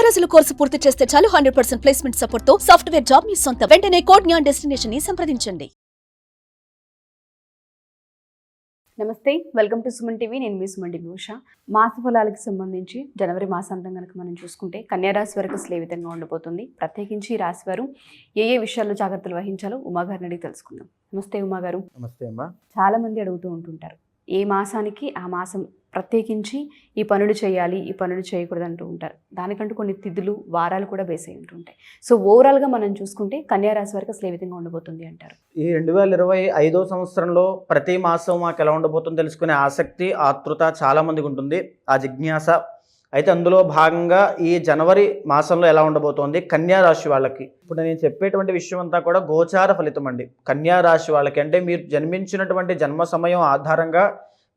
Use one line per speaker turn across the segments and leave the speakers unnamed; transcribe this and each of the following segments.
రోజుల కోర్సు పూర్తి చేస్తే చాలు 100% ప్లేస్మెంట్ సపోర్ట్ తో సాఫ్ట్వేర్ జాబ్ మీ సొంత. వెంటనే కోడ్ జ్ఞాన్ డెస్టినేషన్ ని సంప్రదించండి.
నమస్తే, వెల్కమ్ టు సుమన్ టీవీ. నేను మీ సుమన్ టీవీ ఉషా. మాస ఫలాలకు సంబంధించి జనవరి మాసాంతం కనుక మనం చూసుకుంటే కన్యారాశి వారికి అసలు ఏ విధంగా ఉండబోతుంది, ప్రత్యేకించి ఈ రాశి వారు ఏ విషయాల్లో జాగ్రత్తలు వహించాలో ఉమాగారిని అడిగి తెలుసుకుందాం. నమస్తే ఉమాగారు.
నమస్తే అమ్మా.
చాలా మంది అడుగుతూ ఉంటుంటారు, ఏ మాసానికి ఆ మాసం ప్రత్యేకించి ఈ పనులు చేయాలి, ఈ పనులు చేయకూడదు అంటూ ఉంటారు. దానికంటూ కొన్ని తిథులు వారాలు కూడా బేస్ అయి ఉంటుంటాయి. సో ఓవరాల్గా మనం చూసుకుంటే కన్యారాశి వారికి అసలు ఏ విధంగా ఉండబోతుంది అంటారు?
ఈ 2025వ సంవత్సరంలో ప్రతి మాసం మాకు ఎలా ఉండబోతుందో తెలుసుకునే ఆసక్తి, ఆతృత చాలా మందికి ఉంటుంది, ఆ జిజ్ఞాస. అయితే అందులో భాగంగా ఈ జనవరి మాసంలో ఎలా ఉండబోతోంది కన్యారాశి వాళ్ళకి. ఇప్పుడు నేను చెప్పేటువంటి విషయం అంతా కూడా గోచార ఫలితం అండి. కన్యారాశి వాళ్ళకి అంటే మీరు జన్మించినటువంటి జన్మ సమయం ఆధారంగా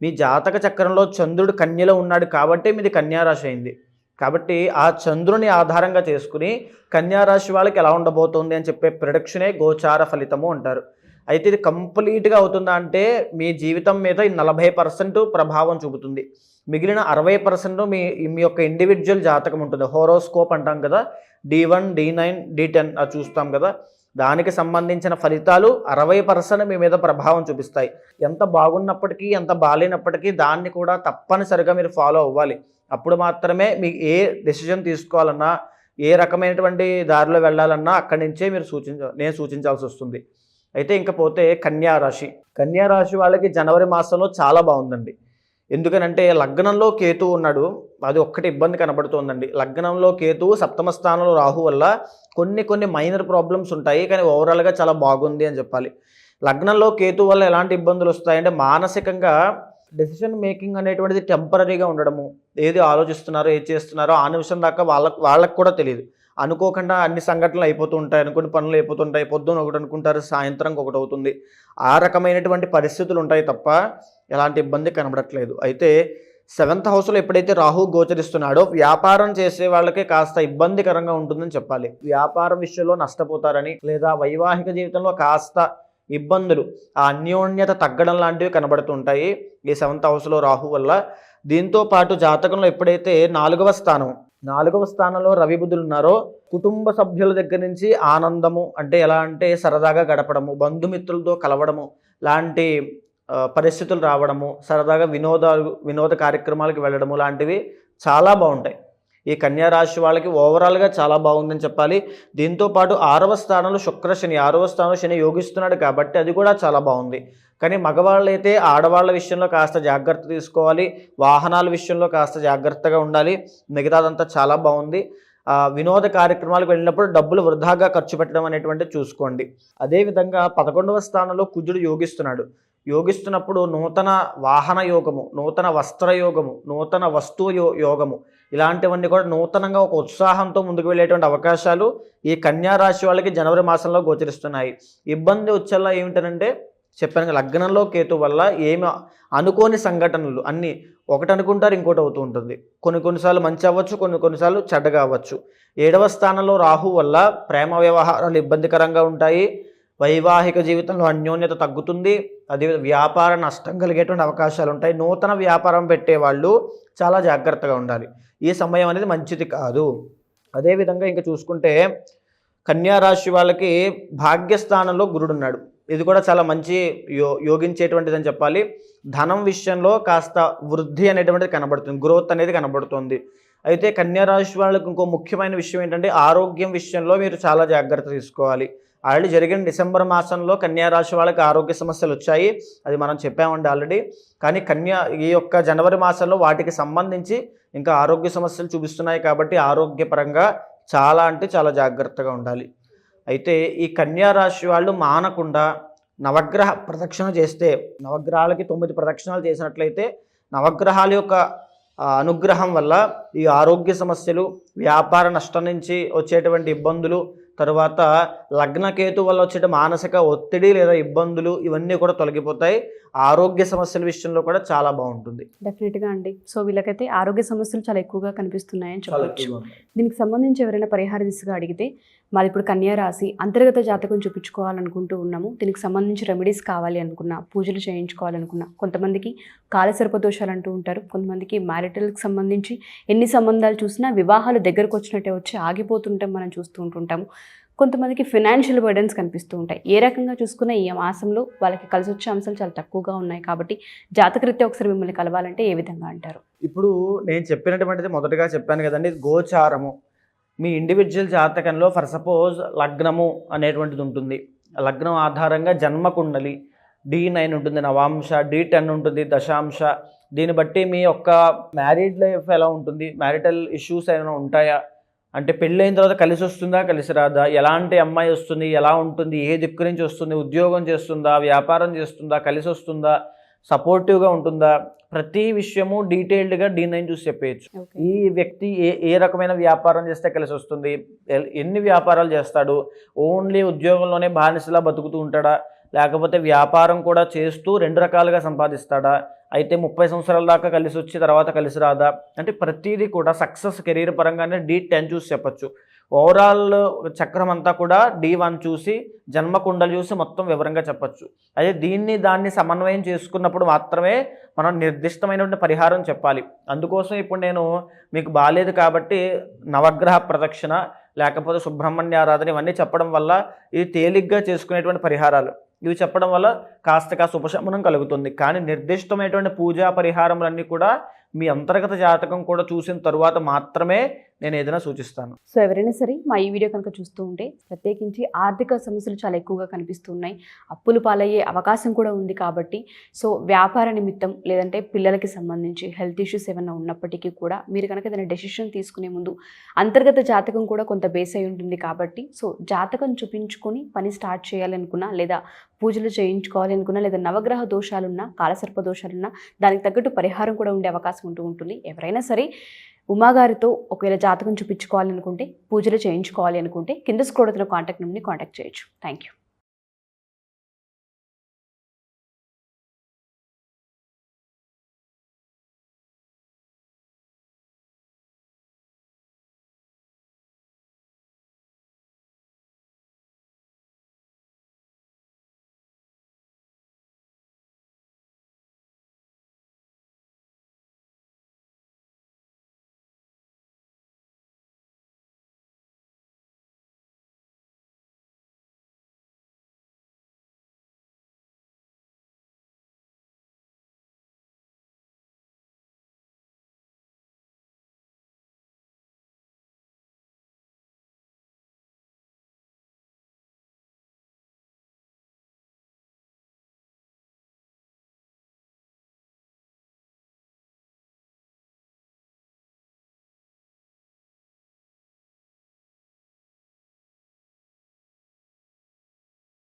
మీ జాతక చక్రంలో చంద్రుడు కన్యలో ఉన్నాడు కాబట్టి మీది కన్యారాశి అయింది. కాబట్టి ఆ చంద్రుని ఆధారంగా చేసుకుని కన్యారాశి వాళ్ళకి ఎలా ఉండబోతుంది అని చెప్పే ప్రిడిక్షనే గోచార ఫలితము అంటారు. అయితే ఇది కంప్లీట్గా అవుతుందా అంటే మీ జీవితం మీద 40% ప్రభావం చూపుతుంది. మిగిలిన 60% మీ యొక్క ఇండివిజువల్ జాతకం ఉంటుంది. హోరోస్కోప్ అంటాం కదా, D1, D9, D10 అది చూస్తాం కదా, దానికి సంబంధించిన ఫలితాలు 60% మీ మీద ప్రభావం చూపిస్తాయి. ఎంత బాగున్నప్పటికీ ఎంత బాగాలేనప్పటికీ దాన్ని కూడా తప్పనిసరిగా మీరు ఫాలో అవ్వాలి. అప్పుడు మాత్రమే మీకు ఏ డెసిజన్ తీసుకోవాలన్నా, ఏ రకమైనటువంటి దారిలో వెళ్ళాలన్నా అక్కడి నుంచే మీరు నేను సూచించాల్సి వస్తుంది. అయితే ఇంకపోతే కన్యారాశి వాళ్ళకి జనవరి మాసంలో చాలా బాగుందండి. ఎందుకనంటే లగ్నంలో కేతువు ఉన్నాడు, అది ఒక్కటి ఇబ్బంది కనబడుతోందండి. లగ్నంలో కేతువు, సప్తమ స్థానంలో రాహు వల్ల కొన్ని మైనర్ ప్రాబ్లమ్స్ ఉంటాయి, కానీ ఓవరాల్గా చాలా బాగుంది అని చెప్పాలి. లగ్నంలో కేతు వల్ల ఎలాంటి ఇబ్బందులు వస్తాయంటే మానసికంగా డెసిషన్ మేకింగ్ అనేటువంటిది టెంపరీగా ఉండడము, ఏది ఆలోచిస్తున్నారో ఏది చేస్తున్నారో ఆ నిమిషం దాకా వాళ్ళకు కూడా తెలియదు. అనుకోకుండా అన్ని సంఘటనలు అయిపోతూ ఉంటాయి, అనుకుని పనులు అయిపోతుంటాయి. పొద్దున ఒకటి అనుకుంటారు, సాయంత్రం ఒకటి అవుతుంది. ఆ రకమైనటువంటి పరిస్థితులు ఉంటాయి తప్ప ఎలాంటి ఇబ్బంది కనబడట్లేదు. అయితే 7th హౌస్లో ఎప్పుడైతే రాహు గోచరిస్తున్నాడో వ్యాపారం చేసే వాళ్ళకే కాస్త ఇబ్బందికరంగా ఉంటుందని చెప్పాలి. వ్యాపారం విషయంలో నష్టపోతారని, లేదా వైవాహిక జీవితంలో కాస్త ఇబ్బందులు, ఆ అన్యోన్యత తగ్గడం లాంటివి కనబడుతుంటాయి ఈ 7th హౌస్లో రాహు వల్ల. దీంతో పాటు జాతకంలో ఎప్పుడైతే 4వ స్థానంలో రవి బుధులు ఉన్నారో కుటుంబ సభ్యుల దగ్గర నుంచి ఆనందము, అంటే ఎలా అంటే సరదాగా గడపడము, బంధుమిత్రులతో కలవడము లాంటి పరిస్థితులు రావడము, సరదాగా వినోద కార్యక్రమాలకు వెళ్ళడము లాంటివి చాలా బాగుంటాయి. ఈ కన్యారాశి వాళ్ళకి ఓవరాల్గా చాలా బాగుందని చెప్పాలి. దీంతోపాటు 6వ స్థానంలో శుక్రశని, 6వ స్థానంలో శని యోగిస్తున్నాడు కాబట్టి అది కూడా చాలా బాగుంది. కానీ మగవాళ్ళైతే ఆడవాళ్ళ విషయంలో కాస్త జాగ్రత్త తీసుకోవాలి, వాహనాల విషయంలో కాస్త జాగ్రత్తగా ఉండాలి. మిగతాదంతా చాలా బాగుంది. వినోద కార్యక్రమాలకు వెళ్ళినప్పుడు డబ్బులు వృధాగా ఖర్చు పెట్టడం అనేటువంటిది చూసుకోండి. అదేవిధంగా 11వ స్థానంలో కుజుడు యోగిస్తున్నప్పుడు నూతన వాహన యోగము, నూతన వస్త్ర యోగము, నూతన వస్తువు యోగము, ఇలాంటివన్నీ కూడా నూతనంగా ఒక ఉత్సాహంతో ముందుకు వెళ్ళేటువంటి అవకాశాలు ఈ కన్యారాశి వాళ్ళకి జనవరి మాసంలో గోచరిస్తున్నాయి. ఇబ్బంది వచ్చేలా ఏమిటంటే చెప్పాను, లగ్నంలో కేతు వల్ల ఏమి అనుకోని సంఘటనలు అన్నీ ఒకటి అనుకుంటారు, ఇంకోటి అవుతూ ఉంటుంది. కొన్నిసార్లు మంచి అవ్వచ్చు, కొన్నిసార్లు చెడ్డగా అవ్వచ్చు. 7వ స్థానంలో రాహు వల్ల ప్రేమ వ్యవహారాలు ఇబ్బందికరంగా ఉంటాయి, వైవాహిక జీవితంలో అన్యోన్యత తగ్గుతుంది, అదే వ్యాపార నష్టం కలిగేటువంటి అవకాశాలు ఉంటాయి. నూతన వ్యాపారం పెట్టేవాళ్ళు చాలా జాగ్రత్తగా ఉండాలి. ఈ సమయం అనేది మంచిది కాదు. అదేవిధంగా ఇంకా చూసుకుంటే కన్యారాశి వాళ్ళకి భాగ్యస్థానంలో గురుడు ఉన్నాడు. ఇది కూడా చాలా మంచి యోగించేటువంటిది అని చెప్పాలి. ధనం విషయంలో కాస్త వృద్ధి అనేటువంటిది కనబడుతుంది, గ్రోత్ అనేది కనబడుతుంది. అయితే కన్యారాశి వాళ్ళకి ఇంకో ముఖ్యమైన విషయం ఏంటంటే ఆరోగ్యం విషయంలో మీరు చాలా జాగ్రత్త తీసుకోవాలి. ఆల్రెడీ జరిగిన డిసెంబర్ మాసంలో కన్యారాశి వాళ్ళకి ఆరోగ్య సమస్యలు వచ్చాయి, అది మనం చెప్పామండి ఆల్రెడీ. కానీ ఈ యొక్క జనవరి మాసంలో వాటికి సంబంధించి ఇంకా ఆరోగ్య సమస్యలు చూపిస్తున్నాయి కాబట్టి ఆరోగ్యపరంగా చాలా అంటే చాలా జాగ్రత్తగా ఉండాలి. అయితే ఈ కన్యారాశి వాళ్ళు మానకుండా నవగ్రహ ప్రదక్షిణ చేస్తే, నవగ్రహాలకి 9 ప్రదక్షిణాలు చేసినట్లయితే నవగ్రహాల యొక్క అనుగ్రహం వల్ల ఈ ఆరోగ్య సమస్యలు, వ్యాపార నష్టం నుంచి వచ్చేటువంటి ఇబ్బందులు, తరువాత లగ్నకేతు వల్ల వచ్చే మానసిక ఒత్తిడి లేదా ఇబ్బందులు ఇవన్నీ కూడా తొలగిపోతాయి. ఆరోగ్య సమస్యల విషయంలో కూడా చాలా బాగుంటుంది.
డెఫినెట్గా అండి. సో వీళ్ళకైతే ఆరోగ్య సమస్యలు చాలా ఎక్కువగా కనిపిస్తున్నాయని
చాలా
చెప్పవచ్చు.
ఎక్కువగా ఉంది.
దీనికి సంబంధించి ఎవరైనా పరిహార దిశగా అడిగితే మాది ఇప్పుడు కన్యా రాశి అంతర్గత జాతకం చూపించుకోవాలనుకుంటూ ఉన్నాము, దీనికి సంబంధించి రెమెడీస్ కావాలి అనుకున్నా, పూజలు చేయించుకోవాలనుకున్నా, కొంతమందికి కాలసర్ప దోషాలు అంటూ ఉంటారు, కొంతమందికి మ్యారిటల్కి సంబంధించి ఎన్ని సంబంధాలు చూసినా వివాహాలు దగ్గరకు వచ్చినట్టే వచ్చి ఆగిపోతుంటాం మనం చూస్తూ ఉంటుంటాము. కొంతమందికి ఫినాన్షియల్ బర్డెన్స్ కనిపిస్తూ ఉంటాయి. ఏ రకంగా చూసుకున్నా ఈ మాసంలో వాళ్ళకి కలిసి వచ్చే అంశాలు చాలా తక్కువగా ఉన్నాయి కాబట్టి జాతకరీత్యా ఒకసారి మిమ్మల్ని కలవాలంటే ఏ విధంగా అంటారు?
ఇప్పుడు నేను చెప్పినటువంటిది మొదటగా చెప్పాను కదండి, గోచారము. మీ ఇండివిజువల్ జాతకంలో ఫర్ సపోజ్ లగ్నము అనేటువంటిది ఉంటుంది. లగ్నం ఆధారంగా జన్మకుండలి D9 ఉంటుంది, నవాంశ, D10 ఉంటుంది, దశాంశ. దీన్ని బట్టి మీ యొక్క మ్యారీడ్ లైఫ్ ఎలా ఉంటుంది, మ్యారిటల్ ఇష్యూస్ ఏమైనా ఉంటాయా, అంటే పెళ్ళైన తర్వాత కలిసి వస్తుందా కలిసి రాదా, ఎలాంటి అమ్మాయి వస్తుంది, ఎలా ఉంటుంది, ఏ దిక్కు నుంచి వస్తుంది, ఉద్యోగం చేస్తుందా, వ్యాపారం చేస్తుందా, కలిసి వస్తుందా, సపోర్టివ్గా ఉంటుందా, ప్రతి విషయము డీటెయిల్డ్గా D9 చూసి చెప్పేయచ్చు. ఈ వ్యక్తి ఏ రకమైన వ్యాపారం చేస్తే కలిసి వస్తుంది, ఎన్ని వ్యాపారాలు చేస్తాడు, ఓన్లీ ఉద్యోగంలోనే బానిసలా బతుకుతూ ఉంటాడా, లేకపోతే వ్యాపారం కూడా చేస్తూ 2 రకాలుగా సంపాదిస్తాడా, అయితే 30 సంవత్సరాల దాకా కలిసి వచ్చి తర్వాత కలిసి రాదా, అంటే ప్రతిదీ కూడా సక్సెస్ కెరీర్ పరంగానే D10 చూసి చెప్పచ్చు. ఓవరాల్ చక్రం అంతా కూడా D1 చూసి జన్మకుండలు చూసి మొత్తం వివరంగా చెప్పచ్చు. అదే దాన్ని సమన్వయం చేసుకున్నప్పుడు మాత్రమే మనం నిర్దిష్టమైనటువంటి పరిహారం చెప్పాలి. అందుకోసం ఇప్పుడు నేను మీకు బాలేదు కాబట్టి నవగ్రహ ప్రదక్షిణ లేకపోతే సుబ్రహ్మణ్య ఆరాధన ఇవన్నీ చెప్పడం వల్ల ఇది తేలిగ్గా చేసుకునేటువంటి పరిహారాలు. ఇవి చెప్పడం వల్ల కాస్త ఉపశమనం కలుగుతుంది. కానీ నిర్దిష్టమైనటువంటి పూజా పరిహారములన్నీ కూడా మీ అంతర్గత జాతకం కూడా చూసిన తరువాత మాత్రమే నేను ఏదైనా సూచిస్తాను.
సో ఎవరైనా సరే మా ఈ వీడియో కనుక చూస్తూ ఉంటే ప్రత్యేకించి ఆర్థిక సమస్యలు చాలా ఎక్కువగా కనిపిస్తున్నాయి, అప్పులు పాలయ్యే అవకాశం కూడా ఉంది కాబట్టి సో వ్యాపార నిమిత్తం లేదంటే పిల్లలకి సంబంధించి హెల్త్ ఇష్యూస్ ఏమైనా ఉన్నప్పటికీ కూడా మీరు కనుక ఏదైనా డెసిషన్ తీసుకునే ముందు అంతర్గత జాతకం కూడా కొంత బేస్ అయి ఉంటుంది కాబట్టి సో జాతకం చూపించుకొని పని స్టార్ట్ చేయాలనుకున్నా లేదా పూజలు చేయించుకోవాలి అనుకున్నా లేదా నవగ్రహ దోషాలున్నా కాలసర్ప దోషాలున్నా దానికి తగ్గట్టు పరిహారం కూడా ఉండే అవకాశం ఉంటుంది. ఎవరైనా సరే ఉమాగారితో ఒకవేళ జాతకం చూపించుకోవాలి అనుకుంటే పూజలు చేయించుకోవాలి అనుకుంటే కింద స్క్రోల్ అవుతున్న కాంటాక్ట్ నెంబర్ని కాంటాక్ట్ చేయొచ్చు. Thank you.